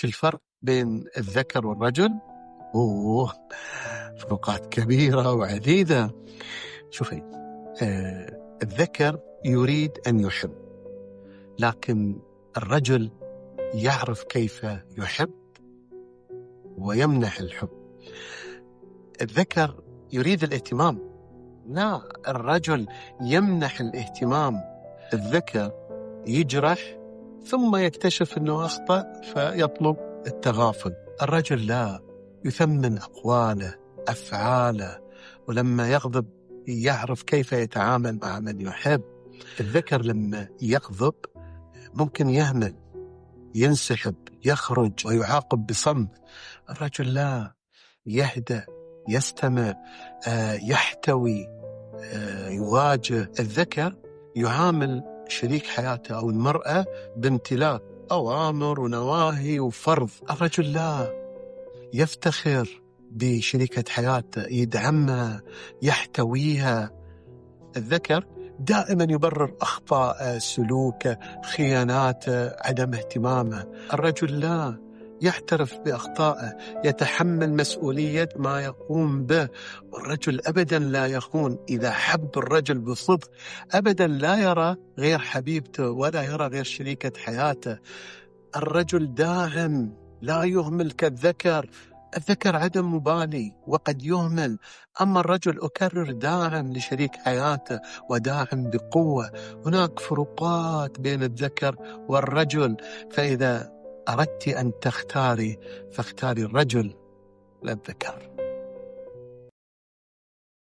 شو الفرق بين الذكر والرجل؟ فروقات كبيرة وعديدة. شوفي، الذكر يريد أن يحب، لكن الرجل يعرف كيف يحب ويمنح الحب. الذكر يريد الاهتمام، لا، الرجل يمنح الاهتمام. الذكر يجرح ثم يكتشف أنه أخطأ فيطلب التغافل. الرجل لا، يثمن أقواله أفعاله، ولما يغضب يعرف كيف يتعامل مع من يحب. الذكر لما يغضب ممكن يهمل، ينسحب، يخرج ويعاقب بصمت. الرجل لا، يهدأ، يستمع، يحتوي، يواجه. الذكر يعامل شريك حياته أو المرأة بامتلاك، أوامر ونواهي وفرض. الرجل لا، يفتخر بشريكة حياته، يدعمها، يحتويها. الذكر دائما يبرر أخطاء سلوكه، خياناته، عدم اهتمامه. الرجل لا، يعترف بأخطائه، يتحمل مسؤولية ما يقوم به. والرجل أبدا لا يخون. إذا حب الرجل بصدق أبدا لا يرى غير حبيبته ولا يرى غير شريكة حياته. الرجل داعم، لا يهمل كالذكر. الذكر عدم مبالي وقد يهمل، أما الرجل أكرر داعم لشريك حياته وداعم بقوة. هناك فروقات بين الذكر والرجل، فإذا أردت أن تختاري فاختاري الرجل لا الذكر.